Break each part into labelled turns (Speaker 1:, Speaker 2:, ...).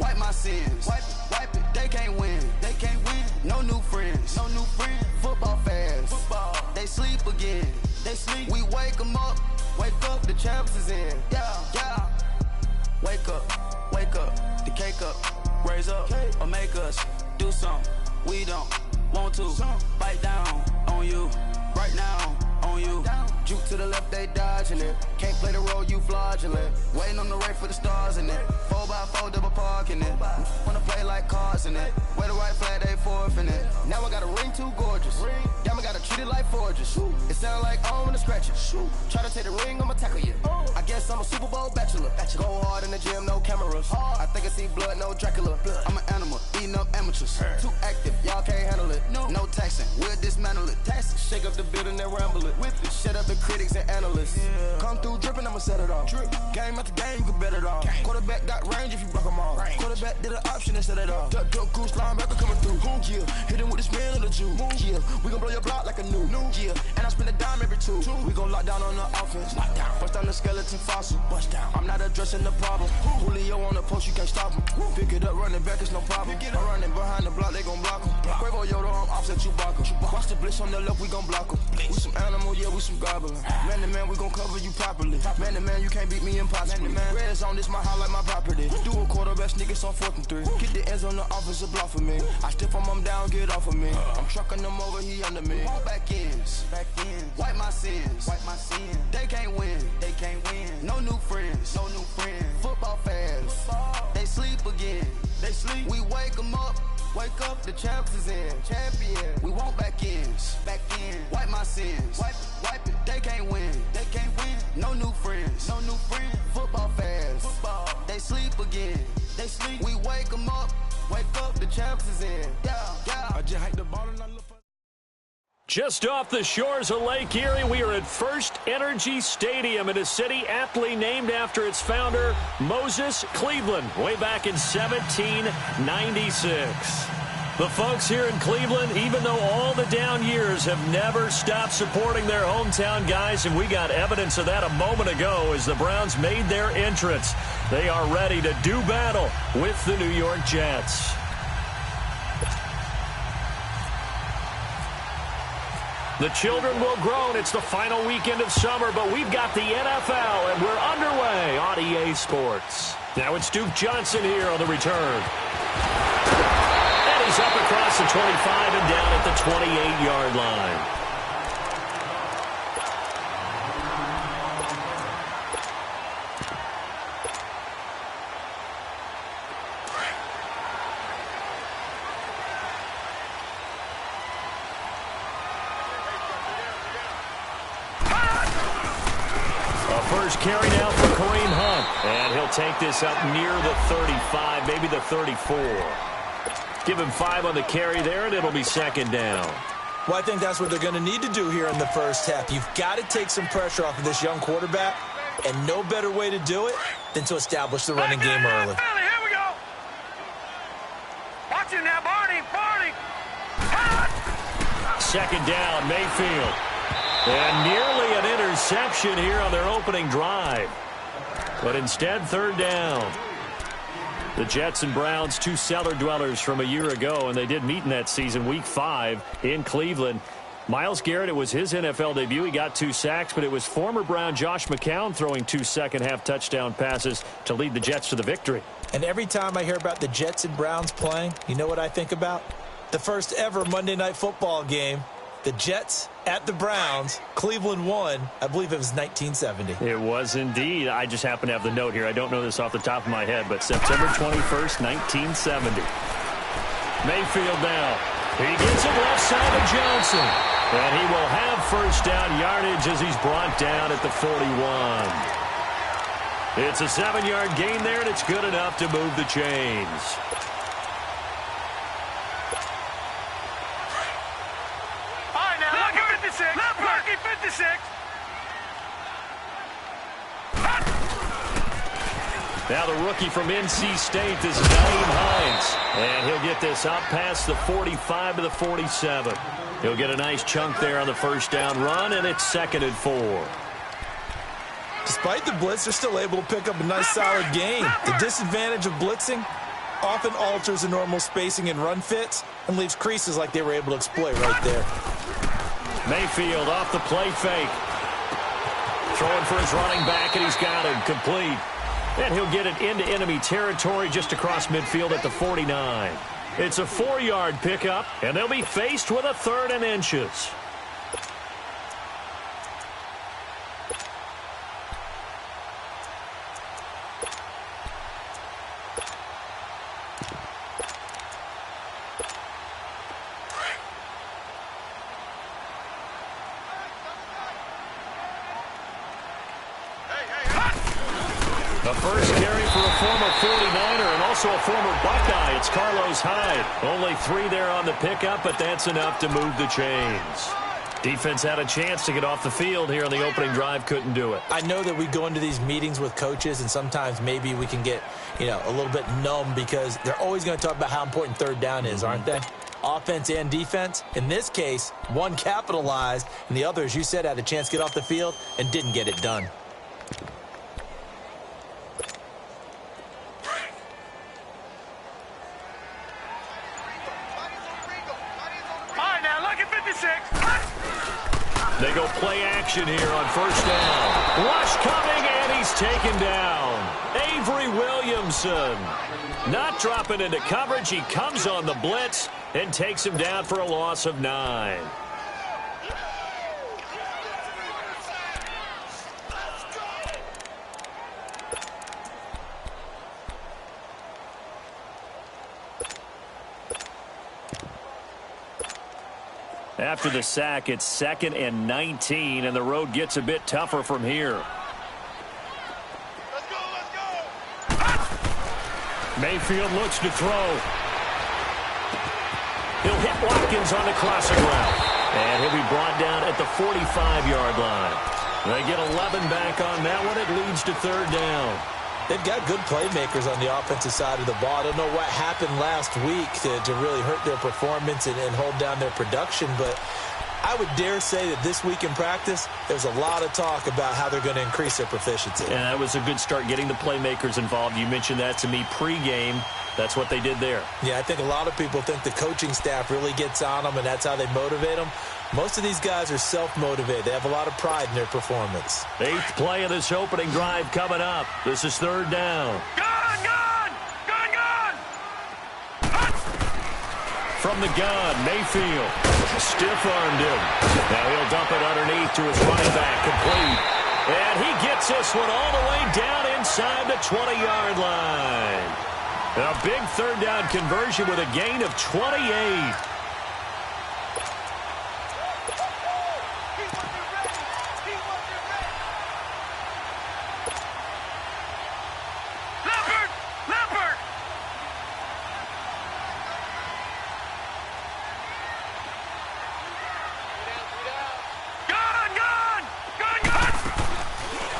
Speaker 1: Wipe my sins. Wipe it. They can't win. No new friends. Football fans. They sleep again. We wake them up. The champs is in. Yeah. Wake up. The cake up. Raise up. Or make us do something we don't want to. Bite down on you. Right now on you. Juke to the left, they dodging it. Can't play the role, you fraudulent. Waiting on the right for the stars in it. 4x4 double parking it. Wanna play like cars in it. Wear the white flag, they forfeiting it. Now I got a ring too gorgeous. Damn, I gotta treat it like forges. It sound like I don't wanna scratch it. Try to take the ring, I'ma tackle you. I guess I'm a Super Bowl bachelor. Go hard in the gym, no cameras. I think I see blood, no Dracula. I'm an animal, eating up amateurs. Too active, y'all can't handle it. No taxing, we'll dismantle it. Shake up the building and ramble it. Whip it, shut up the critics and analysts. Come through dripping, I'ma set it off. Game after game, you can bet it all. Quarterback got range if you block them all. Quarterback did an option and set it off. Duck, goose, linebacker coming through. Yeah, hit him with the spin of the Jew. Yeah, we gon' blow your block like a new. Yeah, and I spin a dime every two. We gon' lock down on the offense. Bust down the skeleton fossil. I'm not addressing the problem. Julio on the post, you can't stop him. Pick it up, running back, it's no problem. I'm running behind the block, they gon' block him. Quavo Yoda, I'm offset Chewbacca. Watch the blitz on the left, we gon' block him. We some animal, yeah, we some goblin. Man to man, we gon' cover you properly. Man to man, you can't beat me impossibly. Red zone, this my highlight, my property. Do a quarterback sneakers on 4th and 3. Get the ends on the offensive block for me. I stiff him down, get off of me. I'm trucking them over, he under me. Back ends. Wipe my sins. They can't win. No new friends. Football fans. They sleep again. We wake them up. The champs is in. Champion. We want back ends. Wipe my sins. Wipe it. They can't win. No new friends. Football fans. They sleep again. We wake them up. The champs is in. Yeah. I just hike the ball and I look for.
Speaker 2: Just off the shores of Lake Erie, we are at First Energy Stadium in a city aptly named after its founder, Moses Cleveland, way back in 1796. The folks here in Cleveland, even though all the down years, have never stopped supporting their hometown guys, and we got evidence of that a moment ago as the Browns made their entrance. They are ready to do battle with the New York Jets. The children will groan. It's the final weekend of summer, but we've got the NFL, and we're underway on EA Sports. Now it's Duke Johnson here on the return. And he's up across the 25 and down at the 28-yard line. First carry now for Kareem Hunt. And he'll take this up near the 35, maybe the 34. Give him 5 on the carry there, and it'll be second down.
Speaker 3: Well, I think that's what they're going to need to do here in the first half. You've got to take some pressure off of this young quarterback, and no better way to do it than to establish the running game early.
Speaker 4: Here we go. Watch him now, Barney.
Speaker 2: Second down, Mayfield. And nearly an interception here on their opening drive. But instead, third down. The Jets and Browns, two cellar dwellers from a year ago, and they did meet in that season, Week 5 in Cleveland. Myles Garrett, it was his NFL debut. He got 2 sacks, but it was former Brown Josh McCown throwing 2 second-half touchdown passes to lead the Jets to the victory.
Speaker 3: And every time I hear about the Jets and Browns playing, you know what I think about? The first ever Monday Night Football game. The Jets at the Browns. Cleveland won. I believe it was 1970.
Speaker 2: It was indeed. I just happen to have the note here. I don't know this off the top of my head, but September 21st, 1970. Mayfield now. He gets it left side of Johnson. And he will have first down yardage as he's brought down at the 41. It's a 7-yard gain there, and it's good enough to move the chains.
Speaker 4: Lucky 56.
Speaker 2: Now the rookie from NC State, this is Naeem Hines. And he'll get this out past the 45 to the 47. He'll get a nice chunk there on the first down run, and it's 2nd and 4.
Speaker 3: Despite the blitz, they're still able to pick up a nice solid gain. The disadvantage of blitzing, often alters the normal spacing and run fits and leaves creases like they were able to exploit right there.
Speaker 2: Mayfield off the play fake. Throwing for his running back, and he's got him complete. And he'll get it into enemy territory just across midfield at the 49. It's a 4-yard pickup, and they'll be faced with a 3rd and inches. The first carry for a former 49er and also a former Buckeye. It's Carlos Hyde. Only 3 there on the pickup, but that's enough to move the chains. Defense had a chance to get off the field here on the opening drive. Couldn't do it.
Speaker 3: I know that we go into these meetings with coaches, and sometimes maybe we can get, a little bit numb because they're always going to talk about how important 3rd down is, aren't they? Offense and defense. In this case, one capitalized, and the other, as you said, had a chance to get off the field and didn't get it done.
Speaker 2: They go play action here on 1st down. Rush coming, and he's taken down. Avery Williamson not dropping into coverage. He comes on the blitz and takes him down for a loss of 9. After the sack, it's 2nd and 19, and the road gets a bit tougher from here.
Speaker 4: Let's go!
Speaker 2: Mayfield looks to throw. He'll hit Watkins on the crossing route, and he'll be brought down at the 45-yard line. They get 11 back on that one. It leads to 3rd down.
Speaker 3: They've got good playmakers on the offensive side of the ball. I don't know what happened last week to really hurt their performance and hold down their production, but I would dare say that this week in practice, there's a lot of talk about how they're going to increase their proficiency.
Speaker 2: And that was a good start, getting the playmakers involved. You mentioned that to me pregame. That's what they did there.
Speaker 3: Yeah, I think a lot of people think the coaching staff really gets on them, and that's how they motivate them. Most of these guys are self-motivated. They have a lot of pride in their performance.
Speaker 2: 8th play of this opening drive coming up. This is 3rd down.
Speaker 4: Gun!
Speaker 2: From the gun, Mayfield stiff-armed him. Now he'll dump it underneath to his running back, complete. And he gets this one all the way down inside the 20-yard line. And a big 3rd down conversion with a gain of 28.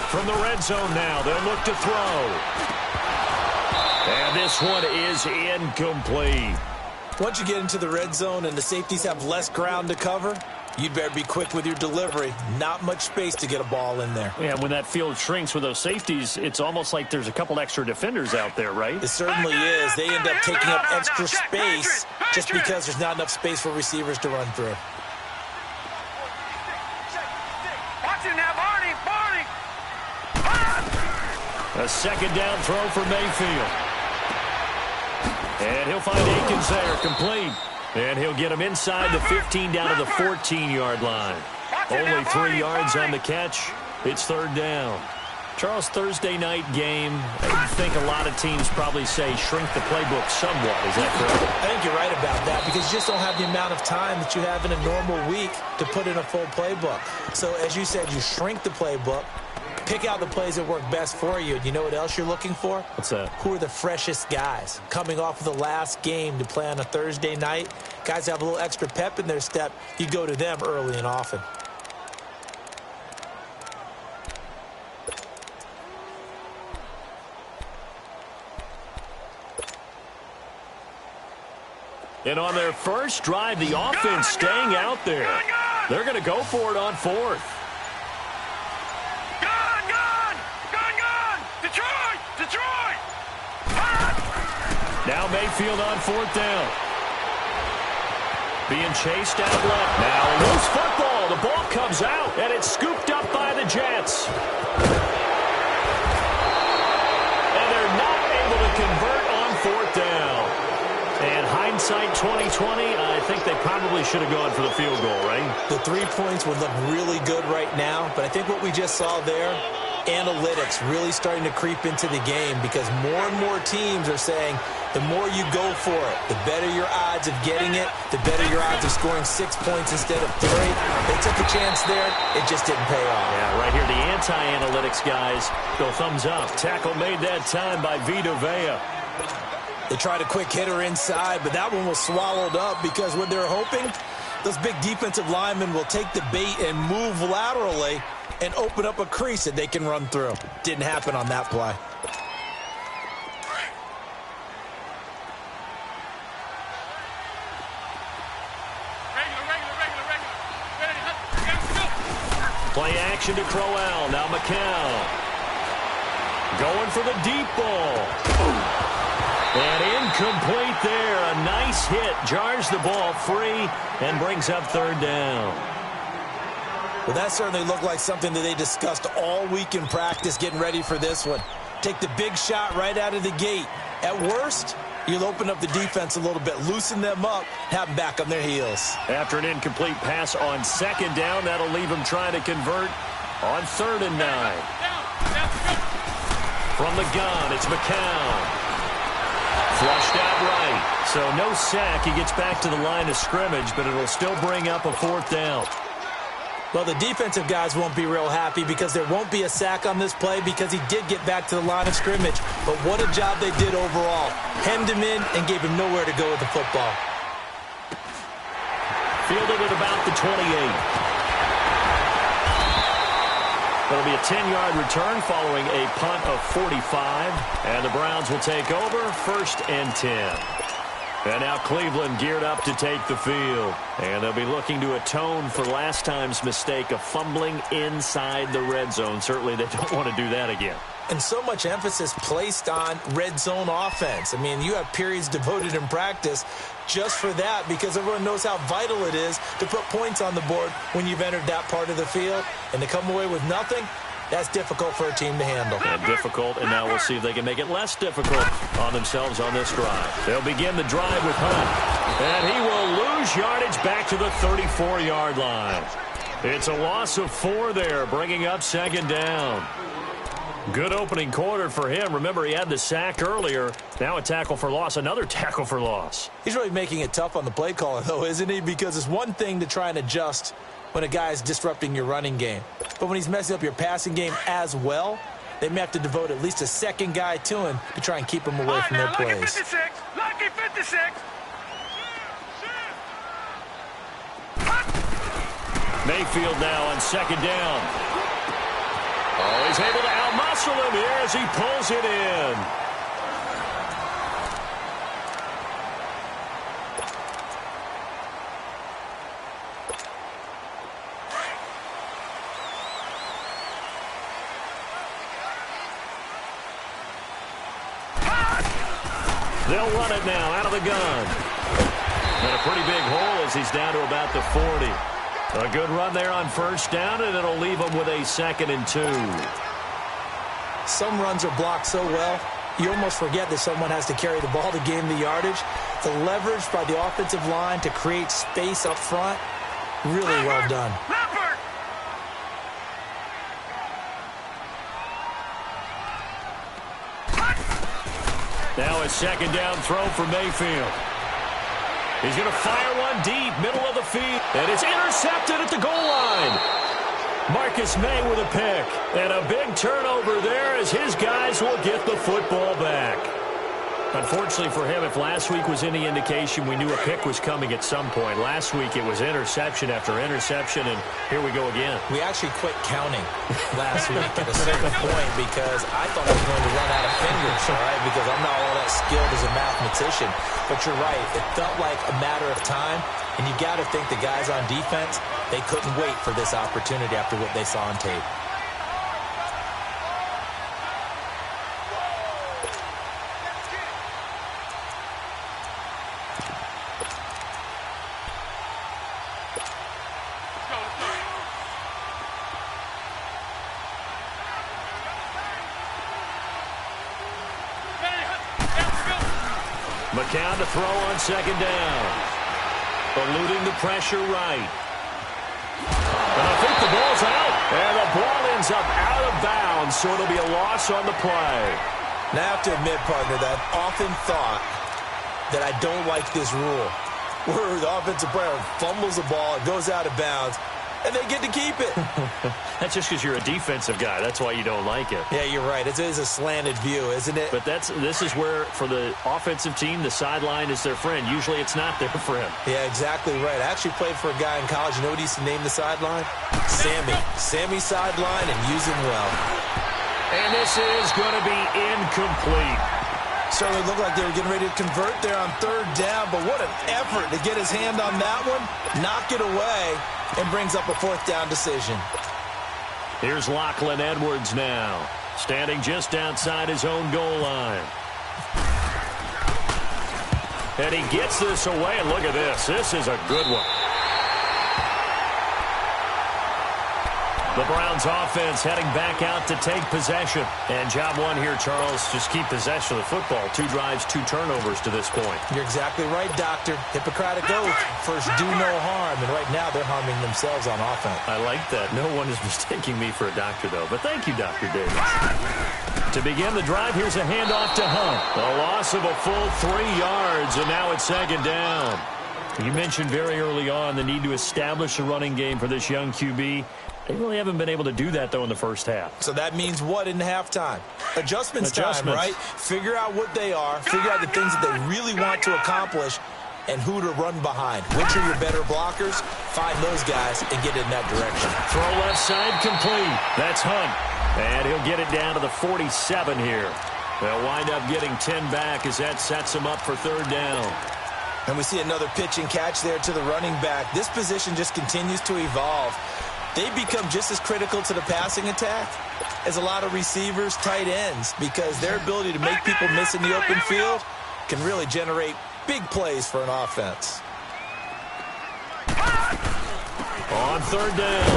Speaker 2: From the red zone now, they'll look to throw. And this one is incomplete.
Speaker 3: Once you get into the red zone and the safeties have less ground to cover, you better be quick with your delivery. Not much space to get a ball in there.
Speaker 2: Yeah, when that field shrinks with those safeties, it's almost like there's a couple extra defenders out there, right?
Speaker 3: It certainly is. They end up taking up extra space just because there's not enough space for receivers to run through.
Speaker 4: Watch it now, Barney!
Speaker 2: A 2nd down throw for Mayfield. And he'll find Akins there, complete. And he'll get him inside the 15 down to the 14-yard line. Only 3 yards on the catch. It's 3rd down. Charles, Thursday night game, I think a lot of teams probably say shrink the playbook somewhat. Is that correct?
Speaker 3: I think you're right about that because you just don't have the amount of time that you have in a normal week to put in a full playbook. So, as you said, you shrink the playbook, pick out the plays that work best for you. And you know what else you're looking for?
Speaker 2: What's that?
Speaker 3: Who are the freshest guys coming off of the last game to play on a Thursday night? Guys have a little extra pep in their step. You go to them early and often.
Speaker 2: And on their first drive, the offense staying out there. They're going to go for it on 4th. Now Mayfield on 4th down. Being chased out left. Now loose football. The ball comes out, and it's scooped up by the Jets. And they're not able to convert on 4th down. And hindsight 2020, I think they probably should have gone for the field goal, right?
Speaker 3: The 3 points would look really good right now, but I think what we just saw there, analytics really starting to creep into the game because more and more teams are saying the more you go for it, the better your odds of getting it, the better your odds of scoring 6 points instead of 3. They took a chance there. It just didn't pay off.
Speaker 2: Yeah, right here, the anti-analytics guys go thumbs up. Tackle made that time by Vita Vea.
Speaker 3: They tried a quick hitter inside, but that one was swallowed up because what they're hoping, those big defensive linemen will take the bait and move laterally and open up a crease that they can run through. Didn't happen on that play.
Speaker 2: Play action to Crowell. Now McCown. Going for the deep ball. And incomplete there. A nice hit. Jars the ball free and brings up 3rd down.
Speaker 3: Well, that certainly looked like something that they discussed all week in practice getting ready for this one. Take the big shot right out of the gate. At worst, you'll open up the defense a little bit, loosen them up, have them back on their heels.
Speaker 2: After an incomplete pass on 2nd down, that'll leave them trying to convert on 3rd and 9. From the gun, it's McCown. Flushed out right. So no sack. He gets back to the line of scrimmage, but it'll still bring up a 4th down.
Speaker 3: Well, the defensive guys won't be real happy because there won't be a sack on this play because he did get back to the line of scrimmage. But what a job they did overall. Hemmed him in and gave him nowhere to go with the football.
Speaker 2: Fielded at about the 28. That'll be a 10-yard return following a punt of 45. And the Browns will take over 1st and 10. And now Cleveland geared up to take the field. And they'll be looking to atone for last time's mistake of fumbling inside the red zone. Certainly they don't want to do that again.
Speaker 3: And so much emphasis placed on red zone offense. I mean, you have periods devoted in practice just for that because everyone knows how vital it is to put points on the board when you've entered that part of the field. And to come away with nothing, that's difficult for a team to handle.
Speaker 2: And difficult, and now we'll see if they can make it less difficult on themselves on this drive. They'll begin the drive with Hunt. And he will lose yardage back to the 34-yard line. It's a loss of 4 there, bringing up 2nd down. Good opening quarter for him. Remember, he had the sack earlier. Now a tackle for loss, another tackle for loss.
Speaker 3: He's really making it tough on the play caller, though, isn't he? Because it's one thing to try and adjust when a guy is disrupting your running game. But when he's messing up your passing game as well, they may have to devote at least a second guy to him to try and keep him away from their plays.
Speaker 4: Lucky 56. Lucky 56.
Speaker 2: Mayfield now on 2nd down. Oh, he's able to outmuscle him here as he pulls it in. They'll run it now out of the gun. And a pretty big hole as he's down to about the 40. A good run there on 1st down, and it'll leave him with a 2nd and 2.
Speaker 3: Some runs are blocked so well, you almost forget that someone has to carry the ball to gain the yardage. The leverage by the offensive line to create space up front, really well done.
Speaker 2: Now a 2nd down throw for Mayfield. He's going to fire one deep, middle of the field. And it's intercepted at the goal line. Marcus May with a pick. And a big turnover there as his guys will get the football back. Unfortunately for him, if last week was any indication, we knew a pick was coming at some point. Last week it was interception after interception, and here we go again.
Speaker 3: We actually quit counting last week at a certain point because I thought I was going to run out of fingers, all right, because I'm not all that skilled as a mathematician. But you're right, it felt like a matter of time, and you got to think the guys on defense, they couldn't wait for this opportunity after what they saw on tape.
Speaker 2: McCown to throw on second down. Eluding the pressure right. And I think the ball's out. And the ball ends up out of bounds, so it'll be a loss on the play.
Speaker 3: Now, I have to admit, partner, that I've often thought that I don't like this rule, where the offensive player fumbles the ball, it goes out of bounds, and they get to keep it.
Speaker 2: That's just because you're a defensive guy. That's why you don't like it.
Speaker 3: Yeah, you're right. It is a slanted view, isn't it?
Speaker 2: But this is where, for the offensive team, the sideline is their friend. Usually it's not their friend.
Speaker 3: Yeah, exactly right. I actually played for a guy in college. You know what he used to name the sideline? Sammy. Sammy sideline, and use him well.
Speaker 2: And this is going to be incomplete.
Speaker 3: Certainly looked like they were getting ready to convert there on third down, but what an effort to get his hand on that one, knock it away, and brings up a fourth down decision.
Speaker 2: Here's Lachlan Edwards now, standing just outside his own goal line. And he gets this away, and look at this. This is a good one. The Browns offense heading back out to take possession. And job one here, Charles, just keep possession of the football. 2 drives, 2 turnovers to this point.
Speaker 3: You're exactly right, Doctor. Hippocratic oath. First, do no harm. And right now, they're harming themselves on offense.
Speaker 2: I like that. No one is mistaking me for a doctor, though. But thank you, Dr. Davis. To begin the drive, here's a handoff to Hunt. A loss of a full 3 yards, and now it's second down. You mentioned very early on the need to establish a running game for this young QB. They really haven't been able to do that, though, in the first half.
Speaker 3: So that means what in halftime? Adjustments time, right? Figure out what they are, figure out the things that they really want to accomplish, and who to run behind. Which are your better blockers? Find those guys and get in that direction.
Speaker 2: Throw left side complete. That's Hunt. And he'll get it down to the 47 here. They'll wind up getting 10 back as that sets them up for third down.
Speaker 3: And we see another pitch and catch there to the running back. This position just continues to evolve. They become just as critical to the passing attack as a lot of receivers, tight ends, because their ability to make people miss in the open field can really generate big plays for an offense.
Speaker 2: On third down,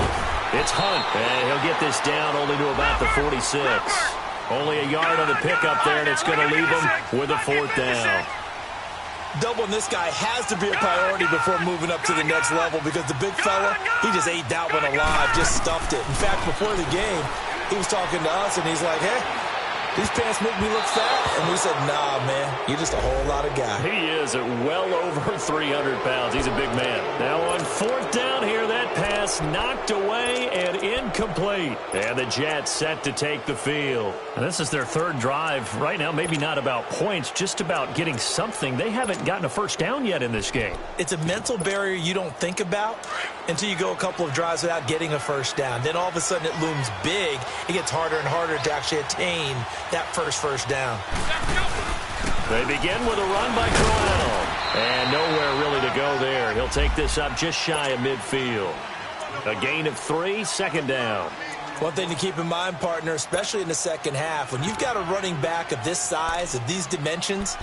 Speaker 2: it's Hunt, and he'll get this down only to about the 46. Only a yard on the pickup there, and it's going to leave him with a fourth down.
Speaker 3: Doubling this guy has to be a priority before moving up to the next level, because the big fella, he just ate that one alive, just stuffed it. In fact, before the game, he was talking to us, and he's like, hey, these pants make me look fat. And we said, nah, man, you're just a whole lot of guy.
Speaker 2: He is at well over 300 pounds. He's a big man. Now on fourth down here, that pass knocked away and incomplete. And the Jets set to take the field. And this is their third drive. Right now, maybe not about points, just about getting something. They haven't gotten a first down yet in this game.
Speaker 3: It's a mental barrier you don't think about until you go a couple of drives without getting a first down. Then all of a sudden it looms big. It gets harder and harder to actually attain that first down.
Speaker 2: They begin with a run by Crowell. And nowhere really to go there. He'll take this up just shy of midfield. A gain of 3, second down.
Speaker 3: One thing to keep in mind, partner, especially in the second half, when you've got a running back of this size, of these dimensions,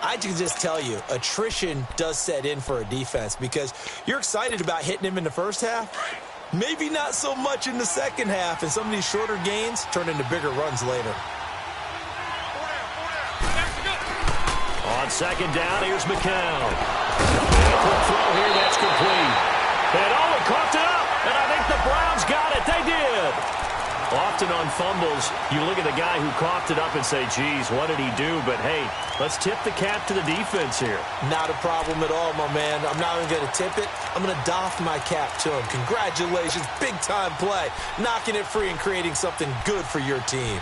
Speaker 3: I can just tell you, attrition does set in for a defense, because you're excited about hitting him in the first half. Maybe not so much in the second half, and some of these shorter gains turn into bigger runs later.
Speaker 2: On second down, here's McCown. A quick throw here, that's complete. And he coughed it up, and I think the Browns got it. They did. Often on fumbles, you look at the guy who coughed it up and say, geez, what did he do? But, hey, let's tip the cap to the defense here.
Speaker 3: Not a problem at all, my man. I'm not even going to tip it. I'm going to doff my cap to him. Congratulations, big-time play. Knocking it free and creating something good for your team.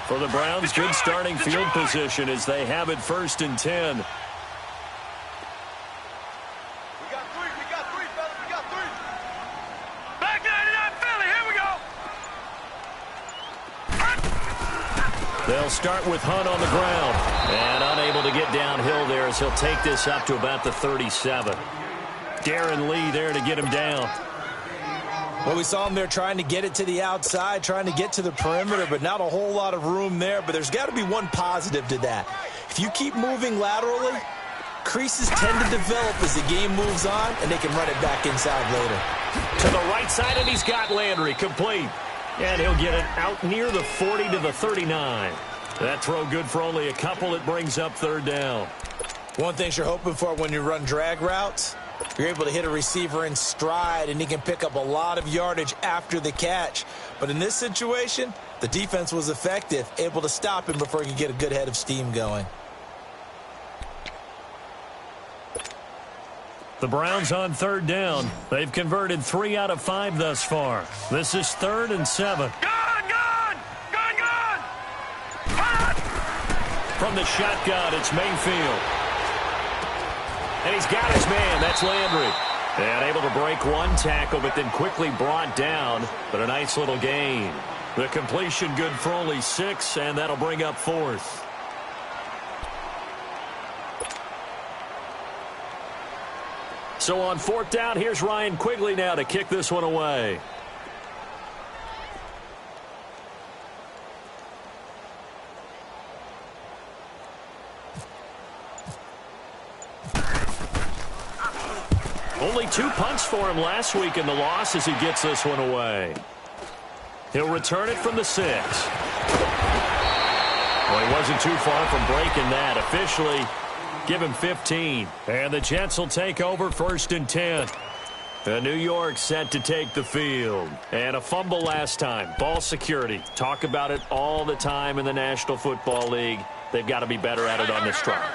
Speaker 2: For the Browns, good starting field position as they have it 1st and 10. They'll start with Hunt on the ground. And unable to get downhill there as he'll take this up to about the 37. Darren Lee there to get him down.
Speaker 3: Well, we saw him there trying to get it to the outside, trying to get to the perimeter, but not a whole lot of room there. But there's got to be one positive to that. If you keep moving laterally, creases tend to develop as the game moves on, and they can run it back inside later.
Speaker 2: To the right side, and he's got Landry complete. And he'll get it out near the 40 to the 39. That throw good for only a couple. It brings up third down.
Speaker 3: One thing you're hoping for when you run drag routes, you're able to hit a receiver in stride, and he can pick up a lot of yardage after the catch. But in this situation, the defense was effective, able to stop him before he could get a good head of steam going.
Speaker 2: The Browns on third down. They've converted 3 out of 5 thus far. This is 3rd and 7. From the shotgun, it's Mayfield. And he's got his man. That's Landry. And able to break one tackle, but then quickly brought down. But a nice little gain. The completion good for only 6, and that'll bring up 4th. So on 4th down, here's Ryan Quigley now to kick this one away. Only 2 punts for him last week in the loss as he gets this one away. He'll return it from the 6. Well, he wasn't too far from breaking that. Officially, give him 15. And the Jets will take over 1st and 10. New York set to take the field. And a fumble last time. Ball security. Talk about it all the time in the National Football League. They've got to be better at it on this drive.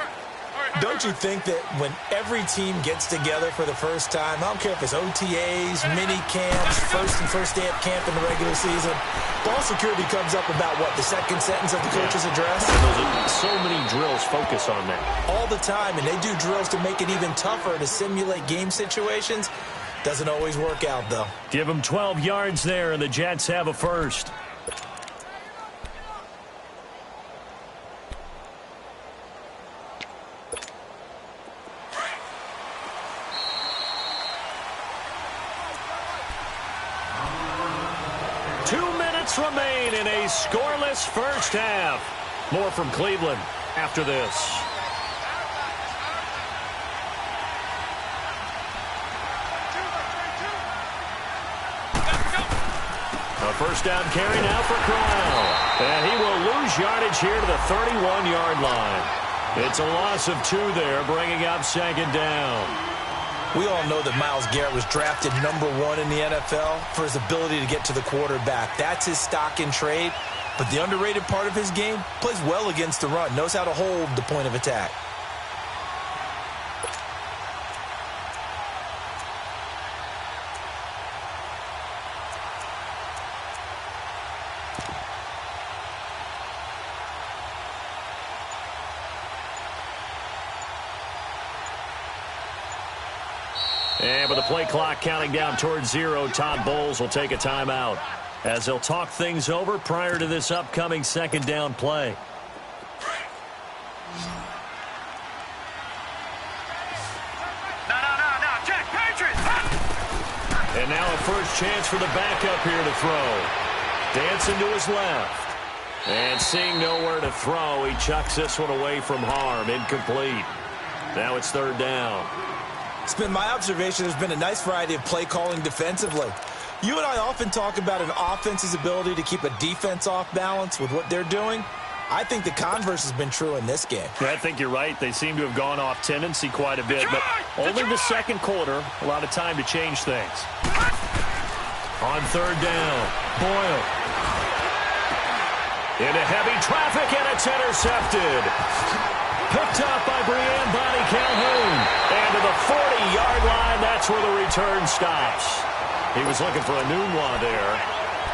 Speaker 3: Don't you think that when every team gets together for the first time, I don't care if it's OTAs, mini camps, first day of camp in the regular season, ball security comes up about what, the second sentence of the coach's address?
Speaker 2: So many drills focus on that.
Speaker 3: All the time, and they do drills to make it even tougher to simulate game situations. Doesn't always work out, though.
Speaker 2: Give them 12 yards there, and the Jets have a first. Remain in a scoreless first half. More from Cleveland after this. A first down carry now for Crowell. And he will lose yardage here to the 31-yard line. It's a loss of 2 there, bringing up 2nd down.
Speaker 3: We all know that Myles Garrett was drafted #1 in the NFL for his ability to get to the quarterback. That's his stock in trade. But the underrated part of his game, plays well against the run, knows how to hold the point of attack.
Speaker 2: And with the play clock counting down towards 0, Todd Bowles will take a timeout as they'll talk things over prior to this upcoming 2nd down play.
Speaker 4: No, check, Patriots!
Speaker 2: And now a first chance for the backup here to throw. Dancing to his left. And seeing nowhere to throw, he chucks this one away from harm. Incomplete. Now it's 3rd down.
Speaker 3: It's been my observation there's been a nice variety of play calling defensively. You and I often talk about an offense's ability to keep a defense off balance with what they're doing. I think the converse has been true in this game.
Speaker 2: I think you're right. They seem to have gone off tendency quite a bit, but only the 2nd quarter, a lot of time to change things. On 3rd down, Boyle. Into heavy traffic, and it's intercepted. Picked up by Brian Bonnie Calhoun. And to the 40-yard line, that's where the return stops. He was looking for a Nunwa there.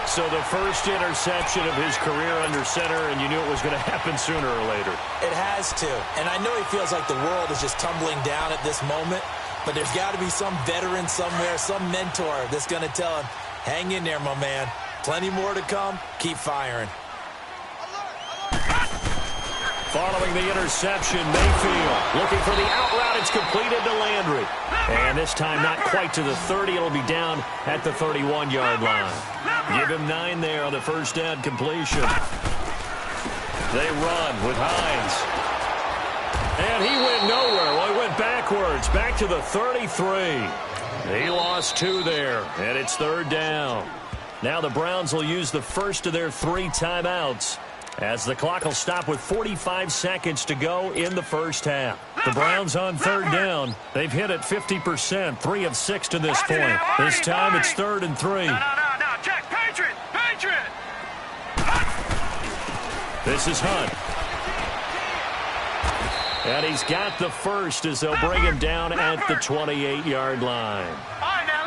Speaker 2: So the first interception of his career under center, and you knew it was going to happen sooner or later.
Speaker 3: It has to. And I know he feels like the world is just tumbling down at this moment, but there's got to be some veteran somewhere, some mentor that's going to tell him, hang in there, my man. Plenty more to come. Keep firing.
Speaker 2: Following the interception, Mayfield looking for the out route. It's completed to Landry. And this time not quite to the 30. It'll be down at the 31-yard line. Give him 9 there on the first down completion. They run with Hines. And he went nowhere. Well, he went backwards, back to the 33. He lost 2 there, and it's 3rd down. Now the Browns will use the first of their 3 timeouts as the clock will stop with 45 seconds to go in the first half. The Browns on third down. They've hit it 50%, 3 of 6 to this point. This time it's 3rd and 3.
Speaker 4: No. Check. Patriot.
Speaker 2: This is Hunt. And he's got the first as they'll bring him down at the 28-yard line.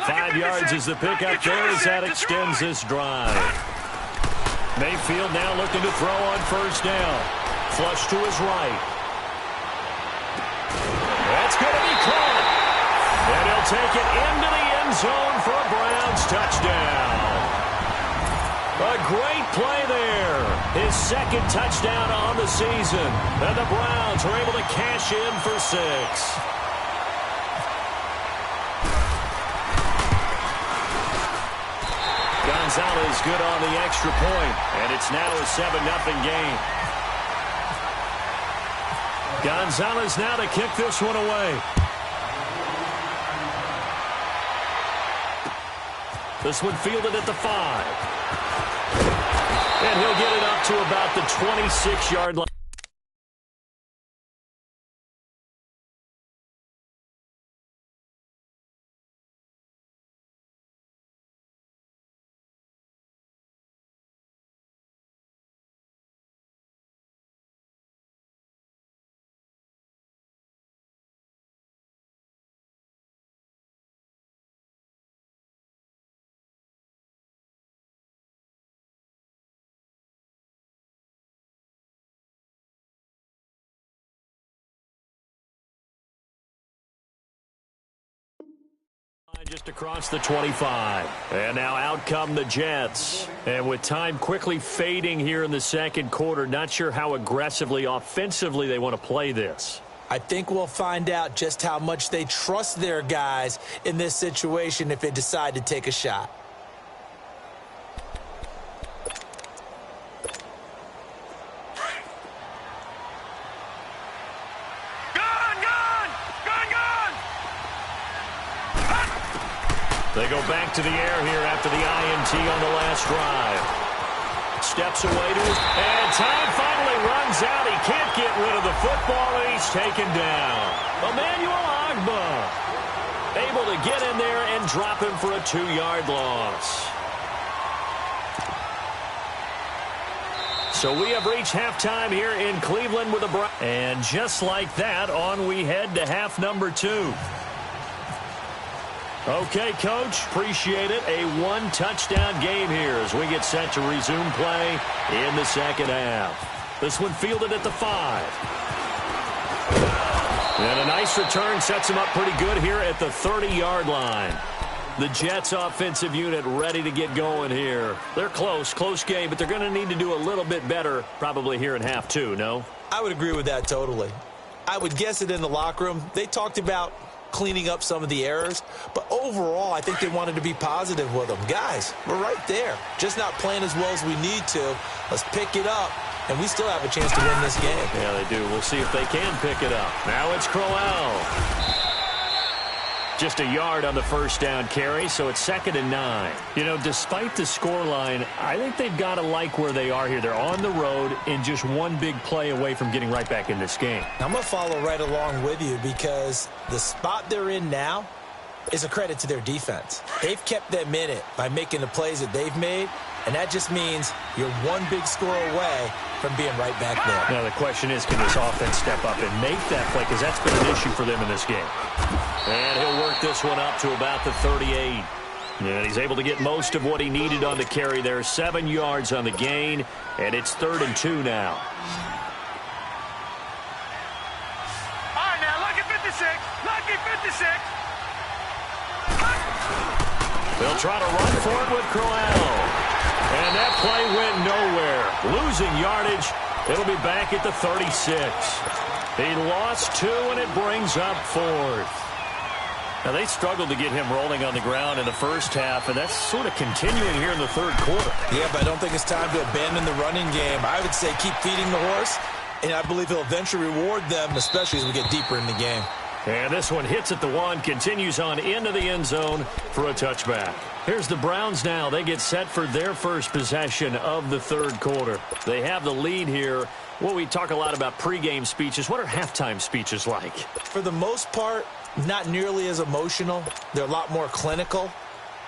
Speaker 2: 5 yards is the pickup there as that extends this drive. Mayfield now looking to throw on first down. Flush to his right. That's going to be caught. And he'll take it into the end zone for a Browns touchdown. A great play there. His second touchdown on the season. And the Browns are able to cash in for 6. Gonzalez good on the extra point, and it's now a 7-0 game. Gonzalez now to kick this one away. This one fielded at the 5. And he'll get it up to about the 26-yard line. Just across the 25. And now out come the Jets. And with time quickly fading here in the second quarter, not sure how aggressively, offensively they want to play this.
Speaker 3: I think we'll find out just how much they trust their guys in this situation if they decide to take a shot.
Speaker 2: They go back to the air here after the INT on the last drive. Steps away to his, and time finally runs out. He can't get rid of the football, and he's taken down. Emmanuel Agba able to get in there and drop him for a 2-yard loss. So we have reached halftime here in Cleveland with the Browns. And just like that, on we head to half number 2. Okay, Coach, appreciate it. A 1-touchdown game here as we get set to resume play in the second half. This one fielded at the 5. And a nice return sets him up pretty good here at the 30-yard line. The Jets offensive unit ready to get going here. They're close game, but they're going to need to do a little bit better probably here in half 2, no?
Speaker 3: I would agree with that totally. I would guess it in the locker room. They talked about cleaning up some of the errors, but overall I think they wanted to be positive with them. Guys, we're right there, just not playing as well as we need to. Let's pick it up, and we still have a chance to win this game.
Speaker 2: Yeah, they do. We'll see if they can pick it up. Now it's Crowell. Just a yard on the first down carry, so it's 2nd and 9. You know, despite the scoreline, I think they've got to like where they are here. They're on the road and just one big play away from getting right back in this game.
Speaker 3: I'm going to follow right along with you because the spot they're in now is a credit to their defense. They've kept them in it by making the plays that they've made, and that just means you're one big score away from being right back there.
Speaker 2: Now the question is, can this offense step up and make that play? Because that's been an issue for them in this game. And he'll work this one up to about the 38. And he's able to get most of what he needed on the carry there. 7 yards on the gain, and it's 3rd and 2 now.
Speaker 4: All right, now, lucky 56. Lucky 56.
Speaker 2: They'll try to run for it with Crowell. And that play went nowhere. Losing yardage. It'll be back at the 36. He lost 2, and it brings up 4th. Now, they struggled to get him rolling on the ground in the first half, and that's sort of continuing here in the third quarter.
Speaker 3: Yeah, but I don't think it's time to abandon the running game. I would say keep feeding the horse, and I believe he'll eventually reward them, especially as we get deeper in the game.
Speaker 2: And this one hits at the 1, continues on into the end zone for a touchback. Here's the Browns now. They get set for their first possession of the third quarter. They have the lead here. Well, we talk a lot about pregame speeches. What are halftime speeches like?
Speaker 3: For the most part, not nearly as emotional. They're a lot more clinical.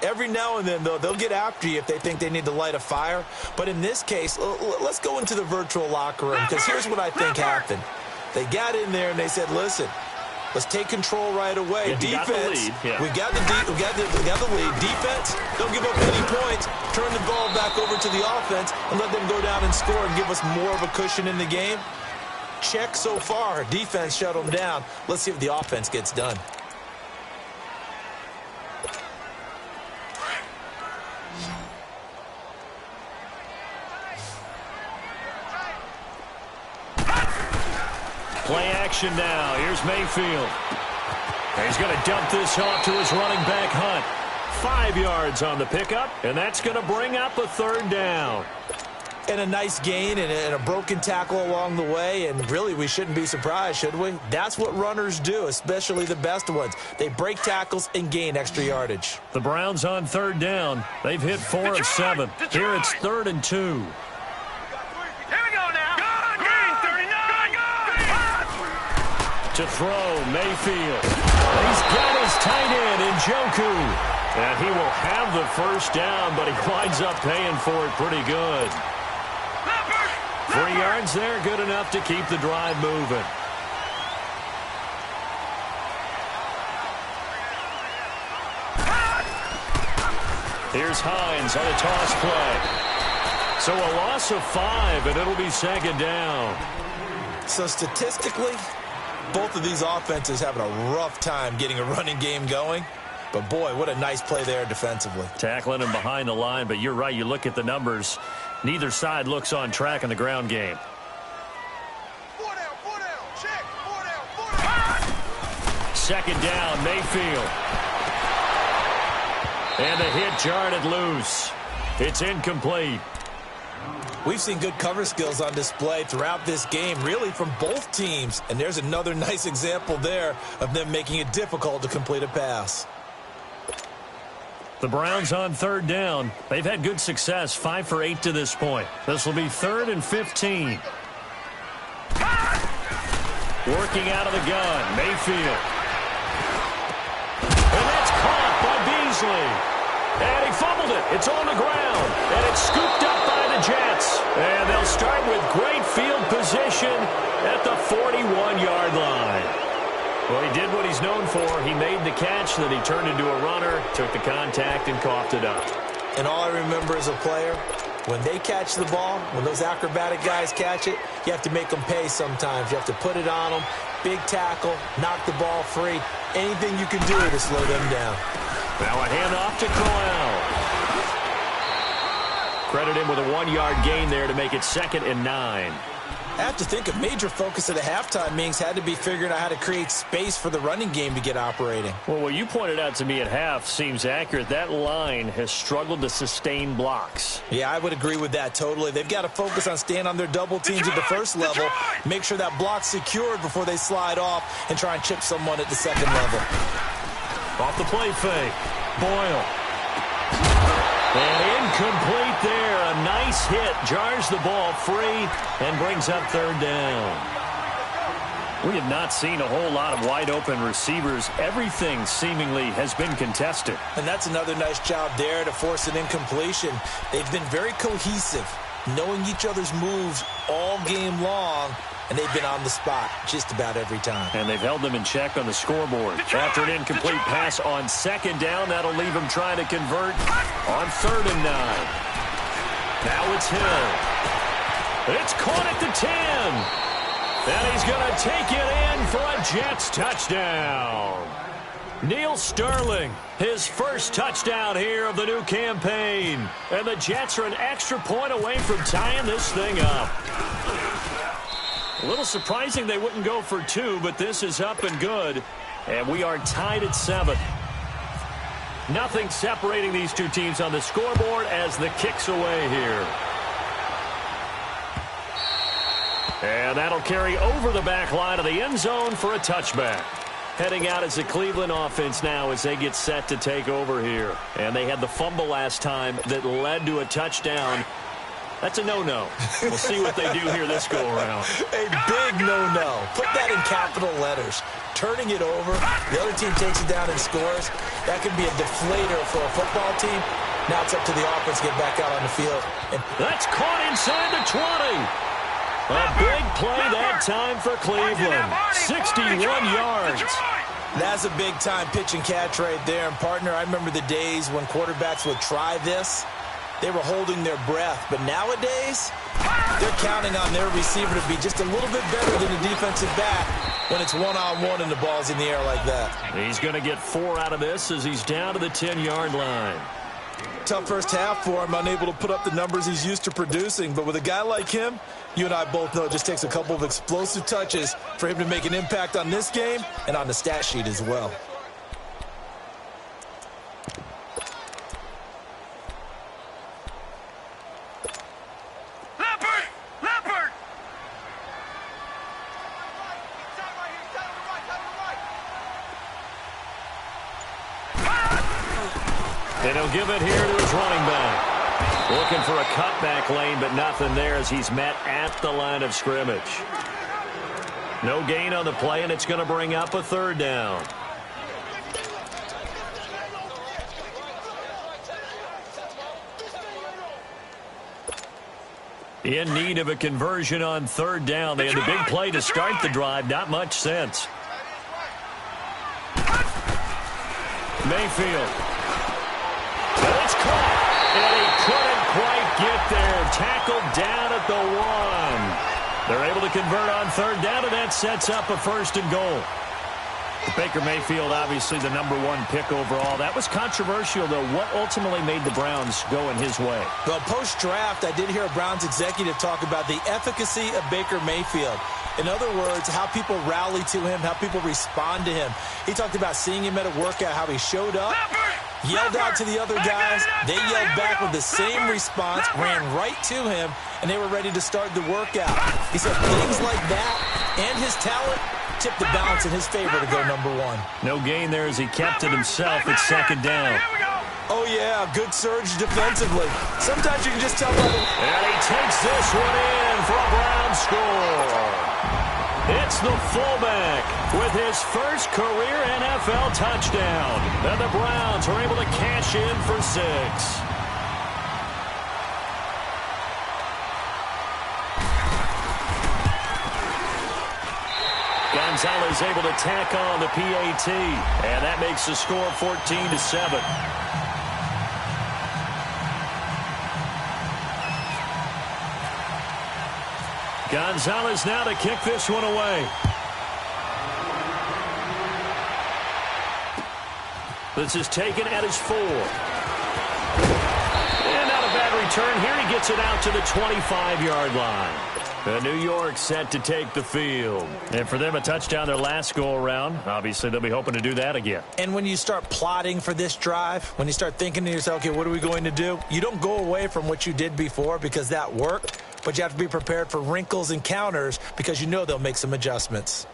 Speaker 3: Every now and then, though, they'll get after you if they think they need to light a fire. But in this case, let's go into the virtual locker room, because here's what I think happened. They got in there and they said, listen, let's take control right away.
Speaker 2: Yeah,
Speaker 3: defense,
Speaker 2: we
Speaker 3: got the lead. Defense, don't give up any points. Turn the ball back over to the offense and let them go down and score and give us more of a cushion in the game. Check so far. Defense shut them down. Let's see if the offense gets done.
Speaker 2: Play action now. Here's Mayfield. And he's going to dump this off to his running back, Hunt. 5 yards on the pickup, and that's going to bring up a third down.
Speaker 3: And a nice gain and a broken tackle along the way, and really we shouldn't be surprised, should we? That's what runners do, especially the best ones. They break tackles and gain extra yardage.
Speaker 2: The Browns on third down. They've hit 4 of 7. Here it's 3rd and 2. To throw, Mayfield. He's got his tight end, Njoku. And he will have the first down, but he winds up paying for it pretty good. 3 yards there, good enough to keep the drive moving. Here's Hines on a toss play. So a loss of 5, and it'll be 2nd down.
Speaker 3: So statistically, both of these offenses having a rough time getting a running game going. But, boy, what a nice play there defensively.
Speaker 2: Tackling him behind the line, but you're right. You look at the numbers. Neither side looks on track in the ground game.
Speaker 4: 4 down, check, 4 down.
Speaker 2: 2nd down, Mayfield. And the hit jarred it loose. It's incomplete.
Speaker 3: We've seen good cover skills on display throughout this game, really from both teams. And there's another nice example there of them making it difficult to complete a pass.
Speaker 2: The Browns on 3rd down. They've had good success, 5 for 8 to this point. This will be 3rd and 15. Working out of the gun, Mayfield. And that's caught by Beasley. And he fumbled it. It's on the ground. And it's scooped up by the Jets. And they'll start with great field position at the 41-yard line. Well, he did what he's known for. He made the catch, then he turned into a runner, took the contact, and coughed it up.
Speaker 3: And all I remember as a player, when they catch the ball, when those acrobatic guys catch it, you have to make them pay sometimes. You have to put it on them, big tackle, knock the ball free. Anything you can do to slow them down.
Speaker 2: Now a handoff to Corral. Credit him with a 1-yard gain there to make it 2nd and 9.
Speaker 3: I have to think a major focus of the halftime meetings had to be figuring out how to create space for the running game to get operating.
Speaker 2: Well, what you pointed out to me at half seems accurate. That line has struggled to sustain blocks.
Speaker 3: Yeah, I would agree with that totally. They've got to focus on staying on their double teams at the first level, make sure that block's secured before they slide off and try and chip someone at the second level.
Speaker 2: Off the play fake. Boyle. And incomplete there. A nice hit. Jars the ball free and brings up 3rd down. We have not seen a whole lot of wide-open receivers. Everything seemingly has been contested.
Speaker 3: And that's another nice job there to force an incompletion. They've been very cohesive, knowing each other's moves all game long, and they've been on the spot just about every time.
Speaker 2: And they've held them in check on the scoreboard. After an incomplete pass on 2nd down, that'll leave them trying to convert on 3rd and 9. Now it's Hill. It's caught at the 10. And he's going to take it in for a Jets touchdown. Neil Sterling, his first touchdown here of the new campaign. And the Jets are an extra point away from tying this thing up. A little surprising they wouldn't go for 2, but this is up and good. And we are tied at 7. Nothing separating these two teams on the scoreboard as the kick's away here. And that'll carry over the back line of the end zone for a touchback. Heading out as the Cleveland offense now as they get set to take over here. And they had the fumble last time that led to a touchdown. That's a no-no. We'll see what they do here this go-around.
Speaker 3: A big no-no. Put that in capital letters. Turning it over, the other team takes it down and scores. That could be a deflator for a football team. Now it's up to the offense to get back out on the field.
Speaker 2: That's caught inside the 20. A big play that time for Cleveland. 61 yards.
Speaker 3: That's a big-time pitch and catch right there. And, partner, I remember the days when quarterbacks would try this. They were holding their breath. But nowadays, they're counting on their receiver to be just a little bit better than the defensive back when it's one-on-one and the ball's in the air like that.
Speaker 2: He's going to get 4 out of this as he's down to the 10-yard line.
Speaker 3: Tough first half for him, unable to put up the numbers he's used to producing. But with a guy like him, you and I both know it just takes a couple of explosive touches for him to make an impact on this game and on the stat sheet as well.
Speaker 2: And he'll give it here to his running back. Looking for a cutback lane, but nothing there as he's met at the line of scrimmage. No gain on the play, and it's going to bring up a 3rd down. In need of a conversion on 3rd down. They had the big play to start the drive. Not much sense. Mayfield. And it's caught. And he couldn't quite get there. Tackled down at the 1. They're able to convert on 3rd down, and that sets up a 1st and goal. Baker Mayfield, obviously the #1 pick overall. That was controversial, though. What ultimately made the Browns go in his way?
Speaker 3: Well, post-draft, I did hear a Browns executive talk about the efficacy of Baker Mayfield. In other words, how people rally to him, how people respond to him. He talked about seeing him at a workout, how he showed up, yelled out to the other guys. They yelled back with the same response, ran right to him, and they were ready to start the workout. He said things like that and his talent tipped the balance in his favor to go #1.
Speaker 2: No gain there as he kept it himself at 2nd down.
Speaker 3: Oh, yeah, good surge defensively. Sometimes you can just tell by the...
Speaker 2: And he takes this one in for a Brown score. It's the fullback with his first career NFL touchdown. And the Browns are able to cash in for 6. Gonzalez able to tack on the PAT. And that makes the score 14-7. Gonzalez now to kick this one away. This is taken at his 4. And not a bad return here. He gets it out to the 25-yard line. New York set to take the field. And for them, a touchdown their last go-around. Obviously, they'll be hoping to do that again.
Speaker 3: And when you start plotting for this drive, when you start thinking to yourself, okay, what are we going to do? You don't go away from what you did before because that worked. But you have to be prepared for wrinkles and counters because you know they'll make some adjustments.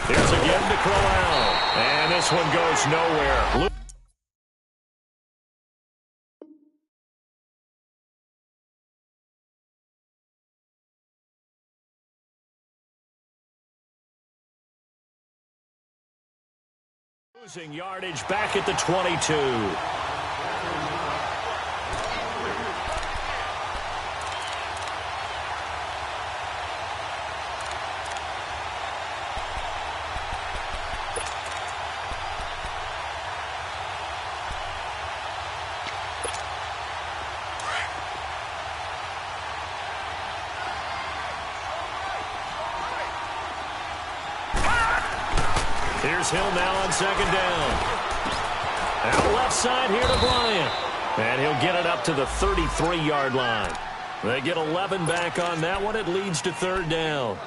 Speaker 2: Here's again to Crowell. And this one goes nowhere. Losing yardage back at the 22. Here's Hill now on 2nd down. Out left side here to Bryant. And he'll get it up to the 33-yard line. They get 11 back on that one. It leads to 3rd down.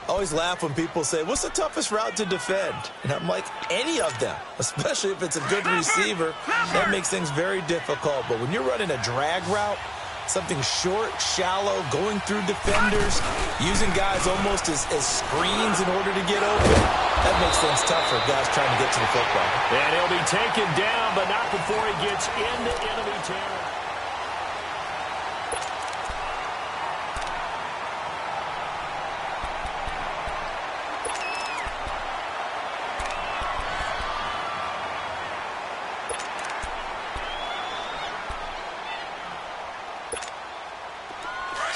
Speaker 3: Always laugh when people say, what's the toughest route to defend? And I'm like, any of them, especially if it's a good receiver. That makes things very difficult. But when you're running a drag route, something short, shallow, going through defenders, using guys almost as screens in order to get open, that makes things tough for guys trying to get to the football.
Speaker 2: And he'll be taken down, but not before he gets into enemy territory.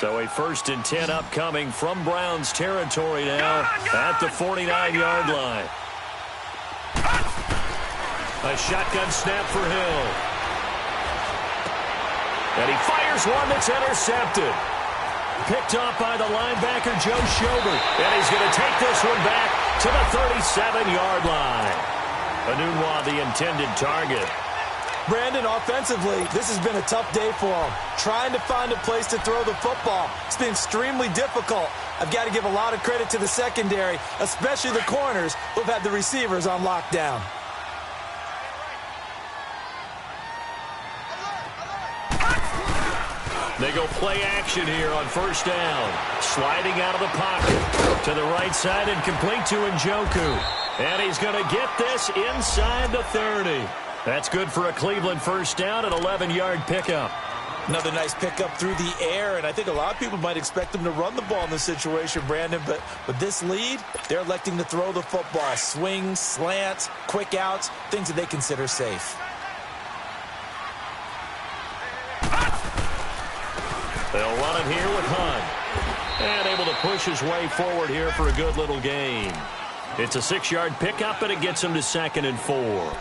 Speaker 2: So a 1st and 10 upcoming from Browns territory now at the 49-yard line. A shotgun snap for Hill. And he fires one that's intercepted. Picked off by the linebacker, Joe Schobert. And he's going to take this one back to the 37-yard line. Anunwa, the intended target.
Speaker 3: Brandon, offensively, this has been a tough day for him. Trying to find a place to throw the football. It's been extremely difficult. I've got to give a lot of credit to the secondary, especially the corners who've had the receivers on lockdown.
Speaker 2: They go play action here on 1st down. Sliding out of the pocket to the right side and complete to Njoku. And he's going to get this inside the 30. That's good for a Cleveland 1st down, an 11-yard pickup.
Speaker 3: Another nice pickup through the air, and I think a lot of people might expect them to run the ball in this situation, Brandon, but with this lead, they're electing to throw the football. Swings, slants, quick outs, things that they consider safe.
Speaker 2: They'll run it here with Hunt. And able to push his way forward here for a good little gain. It's a 6-yard pickup, and it gets him to 2nd and 4.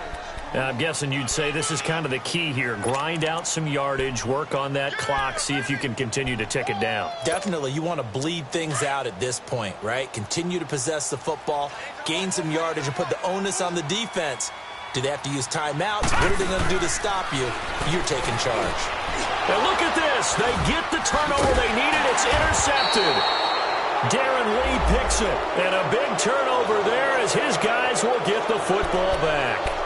Speaker 2: Now, I'm guessing you'd say this is kind of the key here. Grind out some yardage, work on that clock, see if you can continue to tick it down.
Speaker 3: Definitely. You want to bleed things out at this point, right? Continue to possess the football, gain some yardage, and put the onus on the defense. Do they have to use timeouts? What are they going to do to stop you? You're taking charge.
Speaker 2: And look at this. They get the turnover they needed. It's intercepted. Darren Lee picks it. And a big turnover there as his guys will get the football back.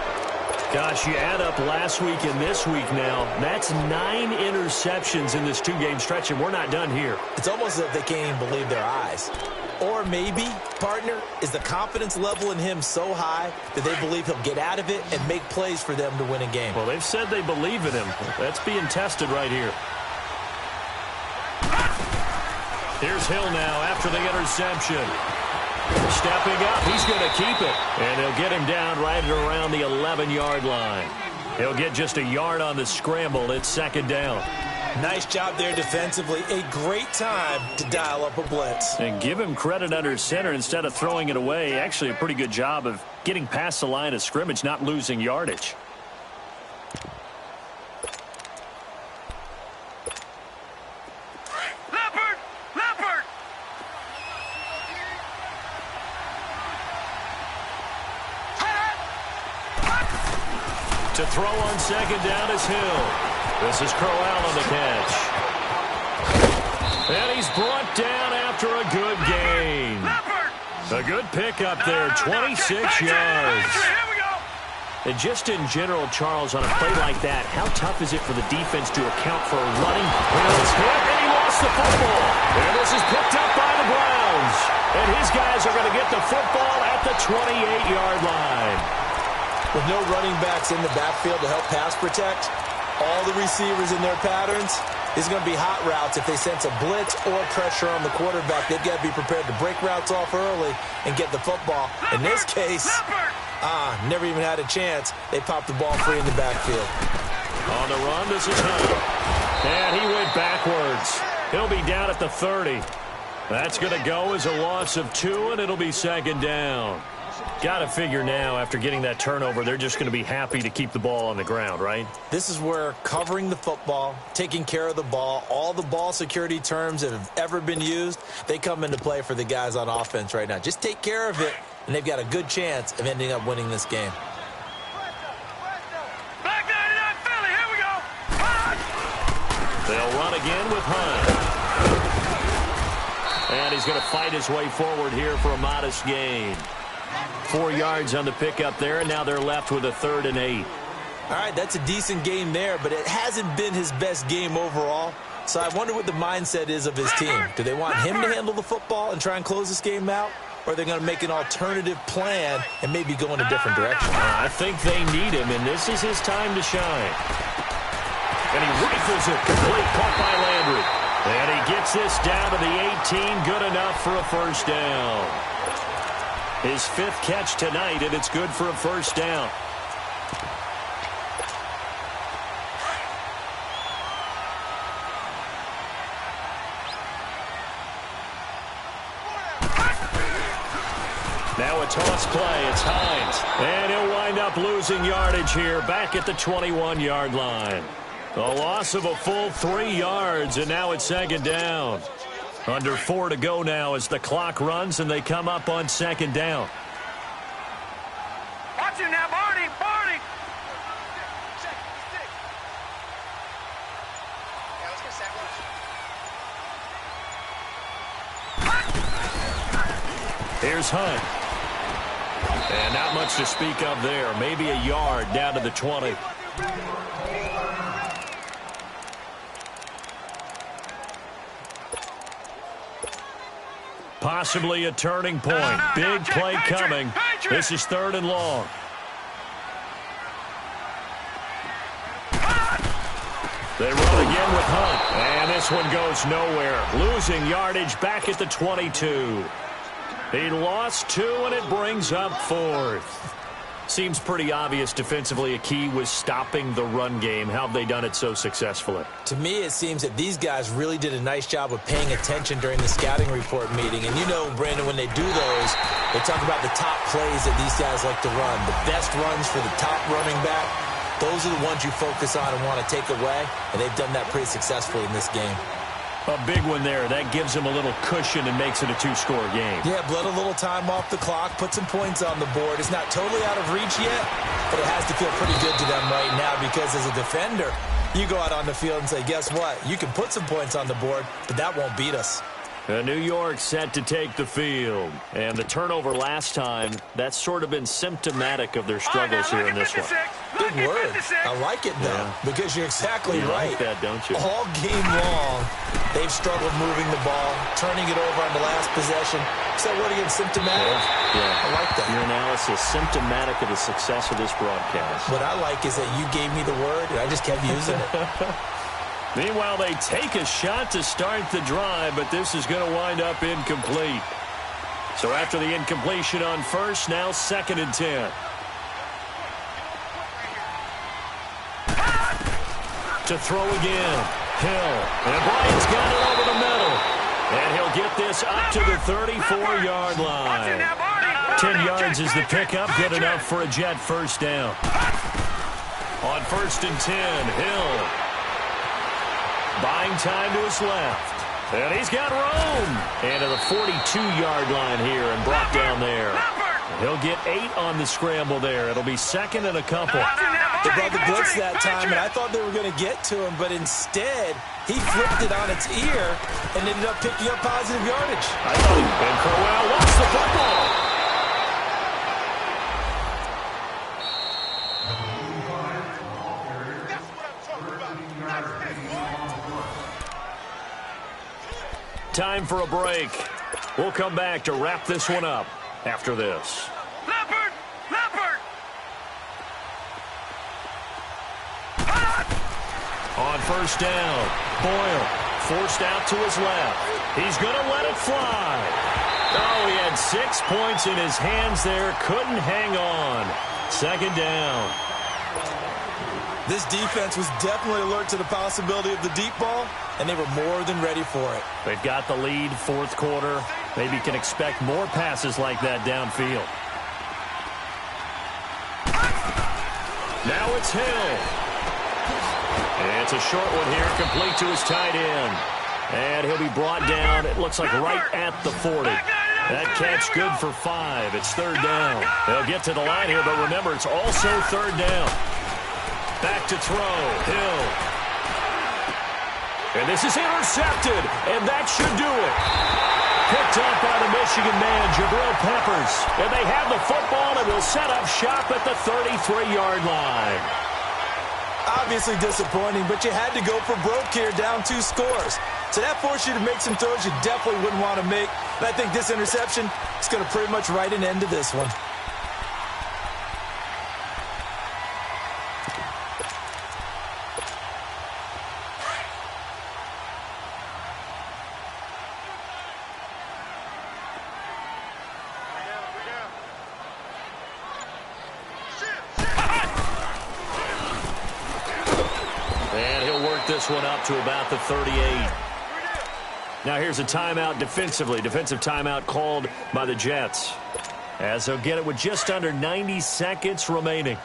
Speaker 2: Gosh, you add up last week and this week now, that's 9 interceptions in this 2-game stretch, and we're not done here.
Speaker 3: It's almost as if they can't even believe their eyes. Or maybe, partner, is the confidence level in him so high that they believe he'll get out of it and make plays for them to win a game.
Speaker 2: Well, they've said they believe in him. That's being tested right here. Here's Hill now after the interception. Stepping up, he's going to keep it. And they'll get him down right at around the 11-yard line. He'll get just a yard on the scramble. It's 2nd down.
Speaker 3: Nice job there defensively. A great time to dial up a blitz.
Speaker 2: And give him credit under center instead of throwing it away. Actually, a pretty good job of getting past the line of scrimmage, not losing yardage. To throw on 2nd down is Hill. This is Crowell on the catch. And he's brought down after a good gain. A good pickup there, 26 yards. And just in general, Charles, on a play like that, how tough is it for the defense to account for a running? Well, it's hit, and he lost the football. And this is picked up by the Browns. And his guys are going to get the football at the 28-yard line.
Speaker 3: With no running backs in the backfield to help pass protect, all the receivers in their patterns, these are going to be hot routes if they sense a blitz or pressure on the quarterback. They've got to be prepared to break routes off early and get the football. In this case, never even had a chance. They popped the ball free in the backfield.
Speaker 2: On the run, this is Hunt. And he went backwards. He'll be down at the 30. That's going to go as a loss of 2, and it'll be 2nd down. Got to figure now, after getting that turnover, they're just going to be happy to keep the ball on the ground, right?
Speaker 3: This is where covering the football, taking care of the ball, all the ball security terms that have ever been used, they come into play for the guys on offense right now. Just take care of it, and they've got a good chance of ending up winning this game.
Speaker 4: Back 99 Philly, here we go.
Speaker 2: They'll run again with Hunt. And he's going to fight his way forward here for a modest gain. 4 yards on the pickup there, and now they're left with a 3rd and 8.
Speaker 3: All right, that's a decent game there, but it hasn't been his best game overall. So I wonder what the mindset is of his team. Do they want him to handle the football and try and close this game out? Or are they going to make an alternative plan and maybe go in a different direction?
Speaker 2: I think they need him, and this is his time to shine. And he rifles it, complete, caught by Landry. And he gets this down to the 18, good enough for a first down. His 5th catch tonight, and it's good for a first down. Now a toss play. It's Hines. And he'll wind up losing yardage here back at the 21-yard line. A loss of a full 3 yards, and now it's 2nd down. Under 4 to go now as the clock runs, and they come up on 2nd down.
Speaker 4: Watch him now, Barney! Barney!
Speaker 2: Here's Hunt. And not much to speak of there. Maybe a yard down to the 20. Possibly a turning point. Big play coming. This is 3rd and long. They run again with Hunt. And this one goes nowhere. Losing yardage back at the 22. He lost 2, and it brings up 4th. Seems pretty obvious defensively a key was stopping the run game. How have they done it so successfully?
Speaker 3: To me, it seems that these guys really did a nice job of paying attention during the scouting report meeting. And you know, Brandon, when they do those, they talk about the top plays that these guys like to run. The best runs for the top running back, those are the ones you focus on and want to take away. And they've done that pretty successfully in this game.
Speaker 2: A big one there. That gives them a little cushion and makes it a 2-score game.
Speaker 3: Yeah, bled a little time off the clock, put some points on the board. It's not totally out of reach yet, but it has to feel pretty good to them right now because as a defender, you go out on the field and say, guess what? You can put some points on the board, but that won't beat us.
Speaker 2: New York set to take the field. And the turnover last time, that's sort of been symptomatic of their struggles here in this one.
Speaker 3: Good word. I like it, though, because you're exactly right.
Speaker 2: You like that, don't you?
Speaker 3: All game long, they've struggled moving the ball, turning it over on the last possession. So what again, symptomatic?
Speaker 2: Yeah.
Speaker 3: I like that.
Speaker 2: Your analysis, symptomatic of the success of this broadcast.
Speaker 3: What I like is that you gave me the word, and I just kept using it.
Speaker 2: Meanwhile, they take a shot to start the drive, but this is going to wind up incomplete. So after the incompletion on first, now 2nd and 10. To throw again. Hill. And Bryant's got it over the middle. And he'll get this up to the 34-yard line. 10 yards is the pickup. Good enough for a Jet first down. On 1st and 10, Hill. Buying time to his left. And he's got room. And to the 42-yard line here and brought down there. He'll get 8 on the scramble there. It'll be 2nd and a couple.
Speaker 3: They brought the blitz that time, and I thought they were going to get to him, but instead, he flipped it on its ear and ended up picking up positive yardage.
Speaker 2: I thought Ben Crowell lost the football. Time for a break. We'll come back to wrap this one up after this.
Speaker 4: Leopard! Leopard!
Speaker 2: On first down, Boyle forced out to his left. He's going to let it fly. Oh, he had 6 points in his hands there. Couldn't hang on. 2nd down.
Speaker 3: This defense was definitely alert to the possibility of the deep ball, and they were more than ready for it.
Speaker 2: They've got the lead, 4th quarter. Maybe can expect more passes like that downfield. Now it's Hill. And it's a short one here, complete to his tight end. And he'll be brought down, it looks like right at the 40. That catch good for 5. It's 3rd down. They'll get to the line here, but remember, it's also 3rd down. Back to throw, Hill. And this is intercepted, and that should do it. Picked up by the Michigan man, Jabril Peppers. And they have the football and will set up shop at the 33-yard line.
Speaker 3: Obviously disappointing, but you had to go for broke here, down 2 scores. So that forced you to make some throws you definitely wouldn't want to make. And I think this interception is going to pretty much write an end to this one.
Speaker 2: This one up to about the 38. Now here's a timeout defensively. Defensive timeout called by the Jets, as they'll get it with just under 90 seconds remaining.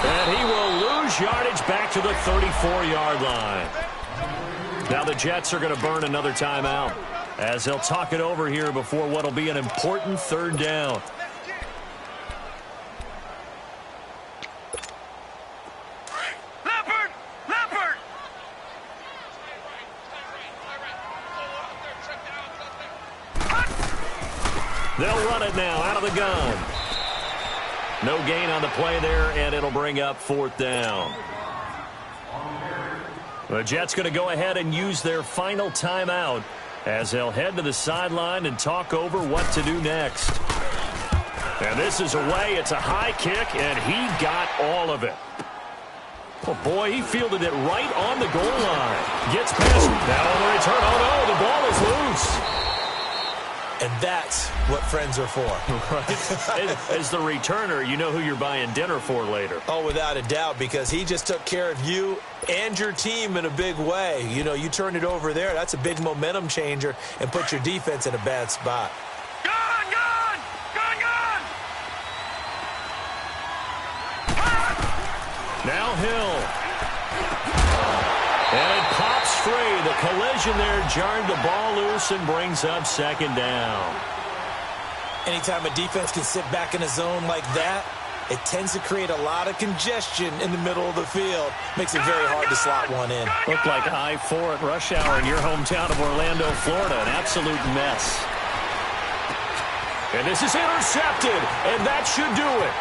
Speaker 2: And he will lose yardage back to the 34-yard line. Now the Jets are going to burn another timeout, as they'll talk it over here before what will be an important 3rd down. They'll run it now out of the gun. No gain on the play there, and it'll bring up 4th down. The Jets going to go ahead and use their final timeout, as they'll head to the sideline and talk over what to do next. And this is away. It's a high kick, and he got all of it. Oh, boy, he fielded it right on the goal line. Gets past. Now on the return. Oh, no, the ball is loose.
Speaker 3: And that's what friends are for.
Speaker 2: Right. As the returner, you know who you're buying dinner for later.
Speaker 3: Oh, without a doubt, because he just took care of you and your team in a big way. You know, you turned it over there. That's a big momentum changer and put your defense in a bad spot.
Speaker 4: Gone, gone! Gone, gone!
Speaker 2: Now Hill. And it pops free. The collision there jarred the ball loose and brings up 2nd down.
Speaker 3: Anytime a defense can sit back in a zone like that, it tends to create a lot of congestion in the middle of the field. Makes it very hard to slot one in.
Speaker 2: Looked like I-4 at rush hour in your hometown of Orlando, Florida. An absolute mess. And this is intercepted, and that should do it.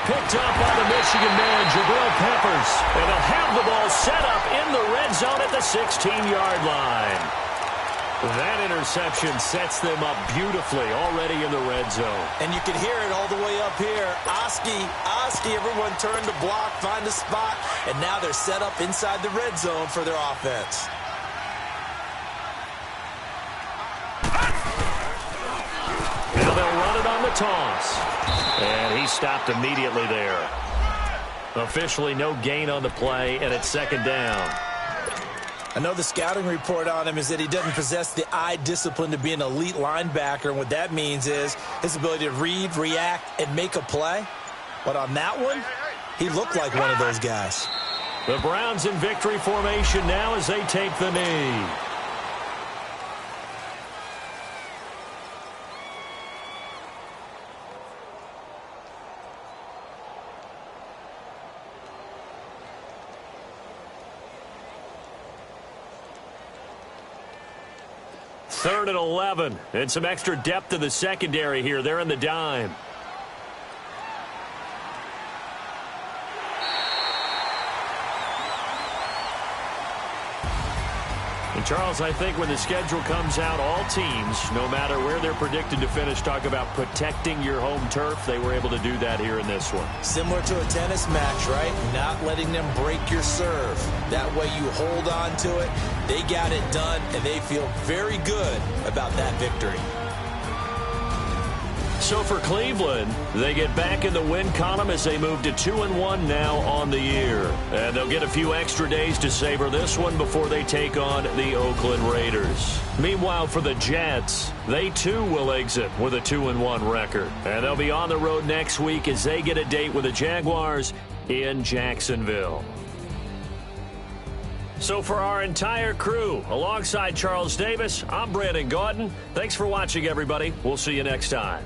Speaker 2: Picked up by the Michigan man, Jabril Peppers. And they'll have the ball set up in the red zone at the 16-yard line. That interception sets them up beautifully already in the red zone.
Speaker 3: And you can hear it all the way up here. Oski, everyone turned to block, find a spot, and now they're set up inside the red zone for their offense.
Speaker 2: Now they'll run it on the toss. And he stopped immediately there. Officially no gain on the play, and it's 2nd down.
Speaker 3: I know the scouting report on him is that he doesn't possess the eye discipline to be an elite linebacker, and what that means is his ability to read, react, and make a play. But on that one, he looked like one of those guys.
Speaker 2: The Browns in victory formation now as they take the knee. Third and 11, and some extra depth to the secondary here. They're in the dime. And Charles, I think when the schedule comes out, all teams, no matter where they're predicted to finish, talk about protecting your home turf. They were able to do that here in this one.
Speaker 3: Similar to a tennis match, right? Not letting them break your serve. That way you hold on to it. They got it done, and they feel very good about that victory.
Speaker 2: So for Cleveland, they get back in the win column as they move to 2-1 now on the year. And they'll get a few extra days to savor this one before they take on the Oakland Raiders. Meanwhile, for the Jets, they too will exit with a 2-1 record. And they'll be on the road next week as they get a date with the Jaguars in Jacksonville. So for our entire crew, alongside Charles Davis, I'm Brandon Gaudin. Thanks for watching, everybody. We'll see you next time.